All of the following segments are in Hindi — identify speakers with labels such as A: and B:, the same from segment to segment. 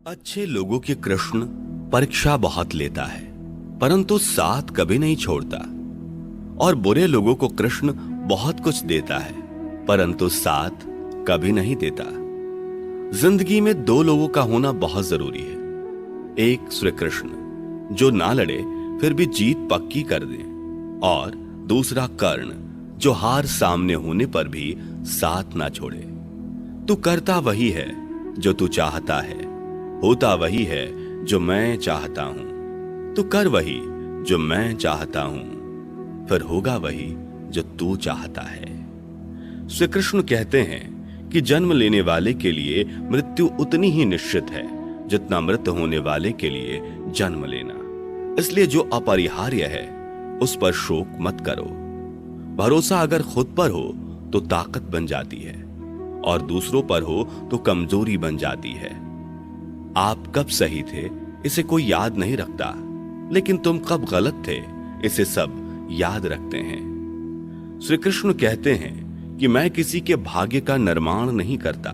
A: अच्छे लोगों की कृष्ण परीक्षा बहुत लेता है, परंतु साथ कभी नहीं छोड़ता। और बुरे लोगों को कृष्ण बहुत कुछ देता है, परंतु साथ कभी नहीं देता। जिंदगी में दो लोगों का होना बहुत जरूरी है। एक श्री कृष्ण, जो ना लड़े फिर भी जीत पक्की कर दे, और दूसरा कर्ण, जो हार सामने होने पर भी साथ ना छोड़े। तू करता वही है जो तू चाहता है, होता वही है जो मैं चाहता हूं। तू कर वही जो मैं चाहता हूं, फिर होगा वही जो तू चाहता है। श्री कृष्ण कहते हैं कि जन्म लेने वाले के लिए मृत्यु उतनी ही निश्चित है जितना मृत होने वाले के लिए जन्म लेना। इसलिए जो अपरिहार्य है उस पर शोक मत करो। भरोसा अगर खुद पर हो तो ताकत बन जाती है, और दूसरों पर हो तो कमजोरी बन जाती है। आप कब सही थे इसे कोई याद नहीं रखता, लेकिन तुम कब गलत थे इसे सब याद रखते हैं। श्री कृष्ण कहते हैं कि मैं किसी के भाग्य का निर्माण नहीं करता,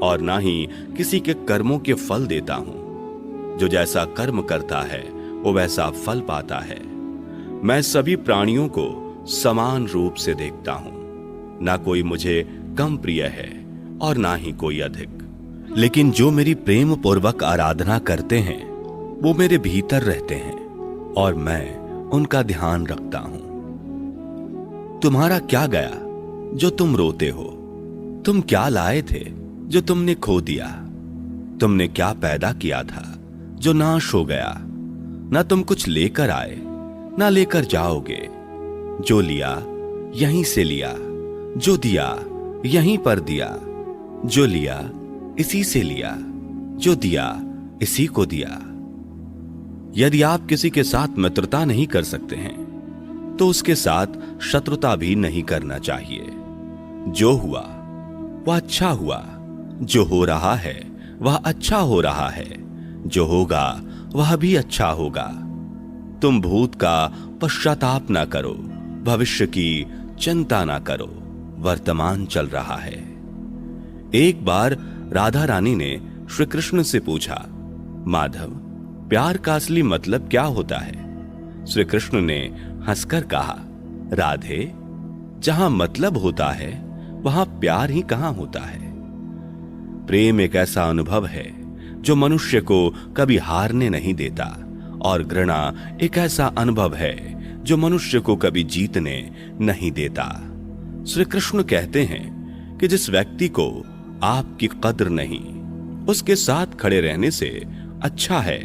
A: और ना ही किसी के कर्मों के फल देता हूं। जो जैसा कर्म करता है वो वैसा फल पाता है। मैं सभी प्राणियों को समान रूप से देखता हूं, ना कोई मुझे कम प्रिय है और ना ही कोई अधिक। लेकिन जो मेरी प्रेम पूर्वक आराधना करते हैं वो मेरे भीतर रहते हैं, और मैं उनका ध्यान रखता हूं। तुम्हारा क्या गया जो तुम रोते हो? तुम क्या लाए थे जो तुमने खो दिया? तुमने क्या पैदा किया था जो नाश हो गया? ना तुम कुछ लेकर आए, ना लेकर जाओगे। जो लिया यहीं से लिया, जो दिया यहीं पर दिया। जो लिया इसी से लिया, जो दिया इसी को दिया। यदि आप किसी के साथ मित्रता नहीं कर सकते हैं तो उसके साथ शत्रुता भी नहीं करना चाहिए। जो हुआ वह अच्छा हुआ, जो हो रहा है वह अच्छा हो रहा है, जो होगा वह भी अच्छा होगा। तुम भूत का पश्चाताप ना करो, भविष्य की चिंता ना करो, वर्तमान चल रहा है। एक बार राधा रानी ने श्री कृष्ण से पूछा, माधव, प्यार का असली मतलब क्या होता है? श्री कृष्ण ने हंसकर कहा, राधे, जहां मतलब होता है वहां प्यार ही कहां होता है। प्रेम एक ऐसा अनुभव है जो मनुष्य को कभी हारने नहीं देता, और घृणा एक ऐसा अनुभव है जो मनुष्य को कभी जीतने नहीं देता। श्री कृष्ण कहते हैं कि जिस व्यक्ति को आपकी कद्र नहीं, उसके साथ खड़े रहने से अच्छा है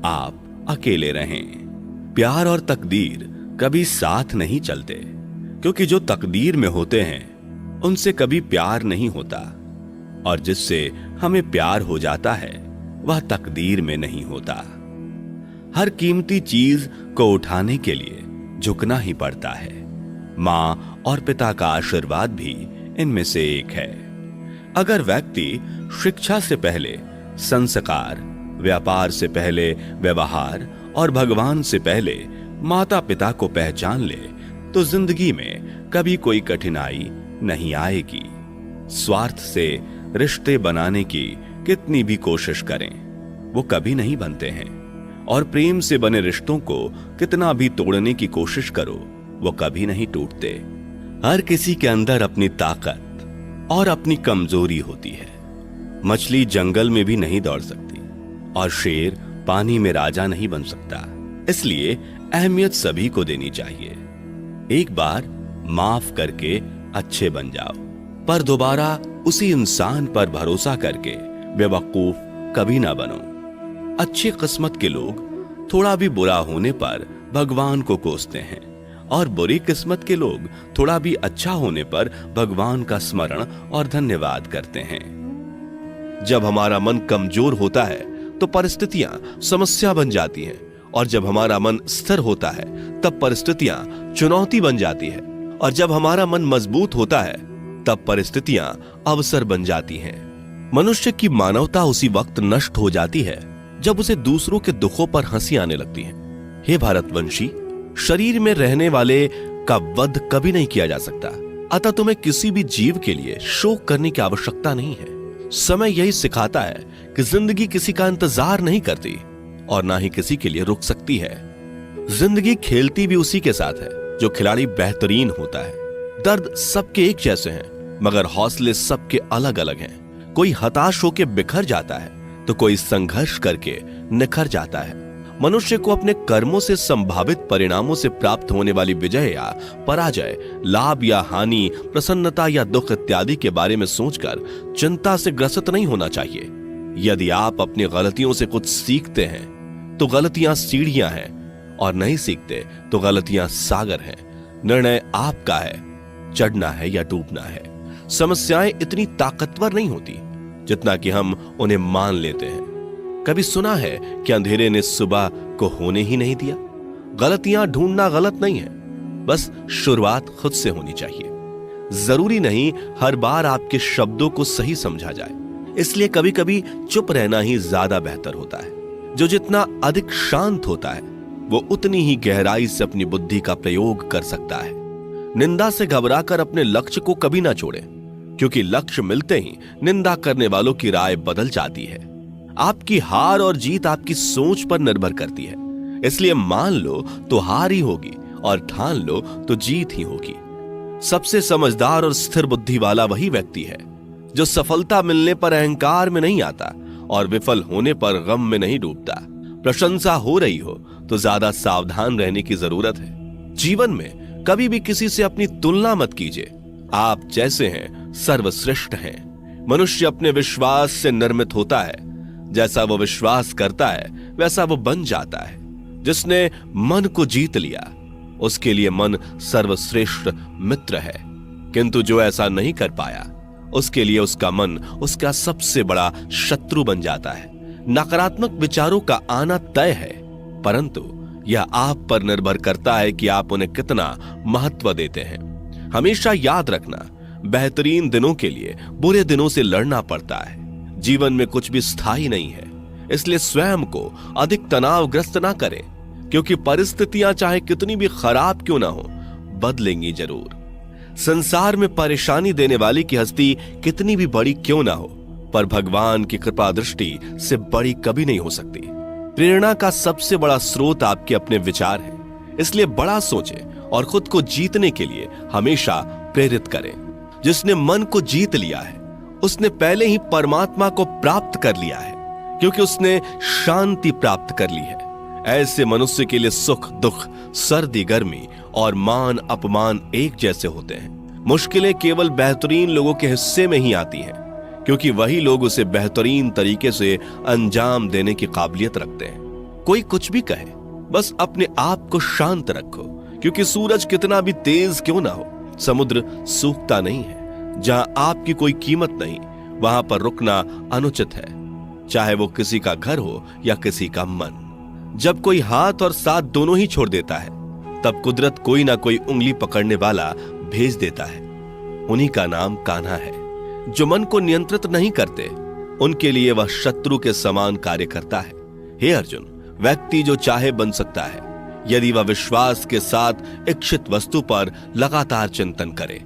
A: आप अकेले रहें। प्यार और तकदीर कभी साथ नहीं चलते, क्योंकि जो तकदीर में होते हैं उनसे कभी प्यार नहीं होता, और जिससे हमें प्यार हो जाता है वह तकदीर में नहीं होता। हर कीमती चीज को उठाने के लिए झुकना ही पड़ता है। मां और पिता का आशीर्वाद भी इनमें से एक है। अगर व्यक्ति शिक्षा से पहले संस्कार, व्यापार से पहले व्यवहार और भगवान से पहले माता पिता को पहचान ले तो जिंदगी में कभी कोई कठिनाई नहीं आएगी। स्वार्थ से रिश्ते बनाने की कितनी भी कोशिश करें वो कभी नहीं बनते हैं, और प्रेम से बने रिश्तों को कितना भी तोड़ने की कोशिश करो वो कभी नहीं टूटते। हर किसी के अंदर अपनी ताकत और अपनी कमजोरी होती है। मछली जंगल में भी नहीं दौड़ सकती, और शेर पानी में राजा नहीं बन सकता। इसलिए अहमियत सभी को देनी चाहिए। एक बार माफ करके अच्छे बन जाओ, पर दोबारा उसी इंसान पर भरोसा करके बेवकूफ कभी ना बनो। अच्छी किस्मत के लोग थोड़ा भी बुरा होने पर भगवान को कोसते हैं, और बुरी किस्मत के लोग थोड़ा भी अच्छा होने पर भगवान का स्मरण और धन्यवाद करते हैं।
B: जब हमारा मन कमजोर होता है तो परिस्थितियां समस्या बन जाती हैं, और जब हमारा मन स्थिर होता है तब परिस्थितियां चुनौती बन जाती है, और जब हमारा मन मजबूत होता है तब परिस्थितियां अवसर बन जाती हैं। मनुष्य की मानवता उसी वक्त नष्ट हो जाती है जब उसे दूसरों के दुखों पर हंसी आने लगती है। हे भारतवंशी, शरीर में रहने वाले का वध कभी नहीं किया जा सकता, अतः तुम्हें किसी भी जीव के लिए शोक करने की आवश्यकता नहीं है। समय यही सिखाता है कि जिंदगी किसी का इंतजार नहीं करती और ना ही किसी के लिए रुक सकती है। जिंदगी खेलती भी उसी के साथ है जो खिलाड़ी बेहतरीन होता है। दर्द सबके एक जैसे हैं, मगर हौसले सबके अलग अलग हैं। कोई हताश होकर बिखर जाता है तो कोई संघर्ष करके निखर जाता है। मनुष्य को अपने कर्मों से संभावित परिणामों से प्राप्त होने वाली विजय या पराजय, लाभ या हानि, प्रसन्नता या दुख इत्यादि के बारे में सोचकर चिंता से ग्रसित नहीं होना चाहिए। यदि आप अपनी गलतियों से कुछ सीखते हैं तो गलतियां सीढ़ियां हैं, और नहीं सीखते तो गलतियां सागर हैं। निर्णय आपका है, चढ़ना है या डूबना है। समस्याएं इतनी ताकतवर नहीं होती जितना कि हम उन्हें मान लेते हैं। कभी सुना है कि अंधेरे ने सुबह को होने ही नहीं दिया? गलतियां ढूंढना गलत नहीं है, बस शुरुआत खुद से होनी चाहिए। जरूरी नहीं हर बार आपके शब्दों को सही समझा जाए, इसलिए कभी कभी चुप रहना ही ज्यादा बेहतर होता है। जो जितना अधिक शांत होता है वो उतनी ही गहराई से अपनी बुद्धि का प्रयोग कर सकता है। निंदा से घबराकर अपने लक्ष्य को कभी ना छोड़ें, क्योंकि लक्ष्य मिलते ही निंदा करने वालों की राय बदल जाती है। आपकी हार और जीत आपकी सोच पर निर्भर करती है, इसलिए मान लो तो हार ही होगी और ठान लो तो जीत ही होगी। सबसे समझदार और स्थिर बुद्धि वाला वही व्यक्ति है जो सफलता मिलने पर अहंकार में नहीं आता और विफल होने पर गम में नहीं डूबता। प्रशंसा हो रही हो तो ज्यादा सावधान रहने की जरूरत है। जीवन में कभी भी किसी से अपनी तुलना मत कीजिए। आप जैसे हैं सर्वश्रेष्ठ हैं। मनुष्य अपने विश्वास से निर्मित होता है। जैसा वो विश्वास करता है वैसा वो बन जाता है। जिसने मन को जीत लिया उसके लिए मन सर्वश्रेष्ठ मित्र है, किंतु जो ऐसा नहीं कर पाया उसके लिए उसका मन उसका सबसे बड़ा शत्रु बन जाता है। नकारात्मक विचारों का आना तय है, परंतु यह आप पर निर्भर करता है कि आप उन्हें कितना महत्व देते हैं। हमेशा याद रखना, बेहतरीन दिनों के लिए बुरे दिनों से लड़ना पड़ता है। जीवन में कुछ भी स्थायी नहीं है, इसलिए स्वयं को अधिक तनावग्रस्त ना करें, क्योंकि परिस्थितियां चाहे कितनी भी खराब क्यों ना हो, बदलेंगी जरूर। संसार में परेशानी देने वाली की हस्ती कितनी भी बड़ी क्यों ना हो, पर भगवान की कृपा दृष्टि से बड़ी कभी नहीं हो सकती। प्रेरणा का सबसे बड़ा स्रोत आपके अपने विचार हैं, इसलिए बड़ा सोचें और खुद को जीतने के लिए हमेशा प्रेरित करें। जिसने मन को जीत लिया है उसने पहले ही परमात्मा को प्राप्त कर लिया है, क्योंकि उसने शांति प्राप्त कर ली है। ऐसे मनुष्य के लिए सुख दुख, सर्दी गर्मी और मान अपमान एक जैसे होते हैं। मुश्किलें केवल बेहतरीन लोगों के हिस्से में ही आती हैं, क्योंकि वही लोग उसे बेहतरीन तरीके से अंजाम देने की काबिलियत रखते हैं। कोई कुछ भी कहे, बस अपने आप को शांत रखो, क्योंकि सूरज कितना भी तेज क्यों ना हो, समुद्र सूखता नहीं है। जहां आपकी कोई कीमत नहीं, वहां पर रुकना अनुचित है, चाहे वो किसी का घर हो या किसी का मन। जब कोई हाथ और साथ दोनों ही छोड़ देता है, तब कुदरत कोई ना कोई उंगली पकड़ने वाला भेज देता है। उन्हीं का नाम कान्हा है। जो मन को नियंत्रित नहीं करते, उनके लिए वह शत्रु के समान कार्य करता है। हे अर्जुन, व्यक्ति जो चाहे बन सकता है, यदि वह विश्वास के साथ इच्छित वस्तु पर लगातार चिंतन करे।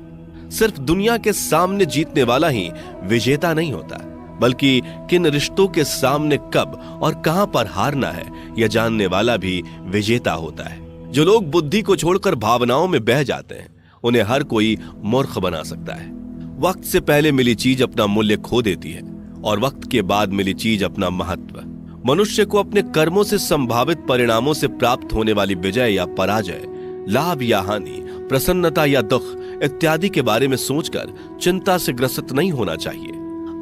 B: सिर्फ दुनिया के सामने जीतने वाला ही विजेता नहीं होता, बल्कि किन रिश्तों के सामने कब और कहां पर हारना है यह जानने वाला भी विजेता होता है। जो लोग बुद्धि को छोड़कर भावनाओं में बह जाते हैं, उन्हें हर कोई मूर्ख बना सकता है। वक्त से पहले मिली चीज अपना मूल्य खो देती है और वक्त के बाद मिली चीज अपना महत्व। मनुष्य को अपने कर्मों से संभावित परिणामों से प्राप्त होने वाली विजय या पराजय, लाभ या हानि, प्रसन्नता या दुख इत्यादि के बारे में सोचकर चिंता से ग्रसित नहीं होना चाहिए।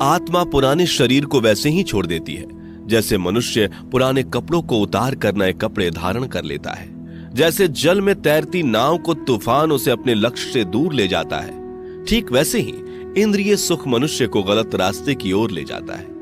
B: आत्मा पुराने शरीर को वैसे ही छोड़ देती है जैसे मनुष्य पुराने कपड़ों को उतार कर नए कपड़े धारण कर लेता है। जैसे जल में तैरती नाव को तूफान उसे अपने लक्ष्य से दूर ले जाता है, ठीक वैसे ही इंद्रिय सुख मनुष्य को गलत रास्ते की ओर ले जाता है।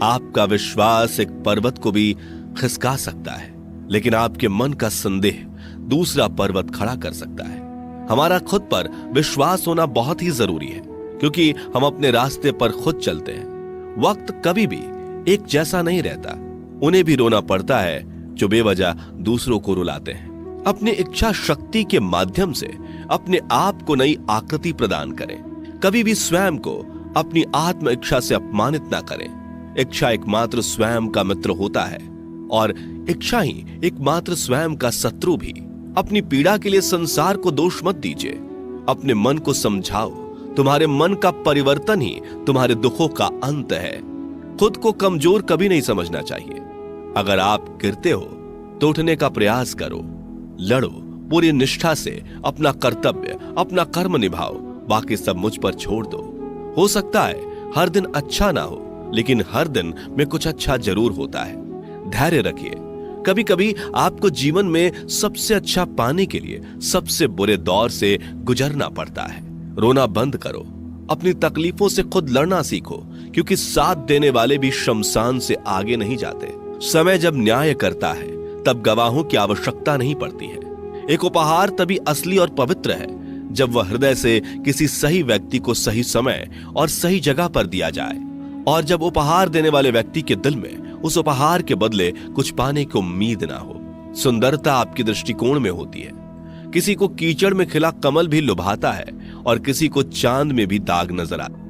B: आपका विश्वास एक पर्वत को भी खिसका सकता है, लेकिन आपके मन का संदेह दूसरा पर्वत खड़ा कर सकता है। हमारा खुद पर विश्वास होना बहुत ही जरूरी है, क्योंकि हम अपने रास्ते पर खुद चलते हैं। वक्त कभी भी एक जैसा नहीं रहता। उन्हें भी रोना पड़ता है जो बेवजह दूसरों को रुलाते हैं। अपनी इच्छा शक्ति के माध्यम से अपने आप को नई आकृति प्रदान करें। कभी भी स्वयं को अपनी आत्म इच्छा से अपमानित ना करें। इच्छा एकमात्र स्वयं का मित्र होता है और इच्छा ही एकमात्र स्वयं का शत्रु भी। अपनी पीड़ा के लिए संसार को दोष मत दीजिए, अपने मन को समझाओ। तुम्हारे मन का परिवर्तन ही तुम्हारे दुखों का अंत है। खुद को कमजोर कभी नहीं समझना चाहिए। अगर आप गिरते हो तो उठने का प्रयास करो, लड़ो, पूरी निष्ठा से अपना कर्तव्य, अपना कर्म निभाओ, बाकी सब मुझ पर छोड़ दो। हो सकता है हर दिन अच्छा ना हो, लेकिन हर दिन में कुछ अच्छा जरूर होता है। धैर्य रखिए। कभी कभी आपको जीवन में सबसे अच्छा पाने के लिए सबसे बुरे दौर से गुजरना पड़ता है। रोना बंद करो, अपनी तकलीफों से खुद लड़ना सीखो, क्योंकि साथ देने वाले भी शमशान से आगे नहीं जाते। समय जब न्याय करता है तब गवाहों की आवश्यकता नहीं पड़ती है। एक उपहार तभी असली और पवित्र है जब वह हृदय से किसी सही व्यक्ति को सही समय और सही जगह पर दिया जाए, और जब उपहार देने वाले व्यक्ति के दिल में उस उपहार के बदले कुछ पाने की उम्मीद ना हो। सुंदरता आपके दृष्टिकोण में होती है। किसी को कीचड़ में खिला कमल भी लुभाता है और किसी को चांद में भी दाग नजर आता है।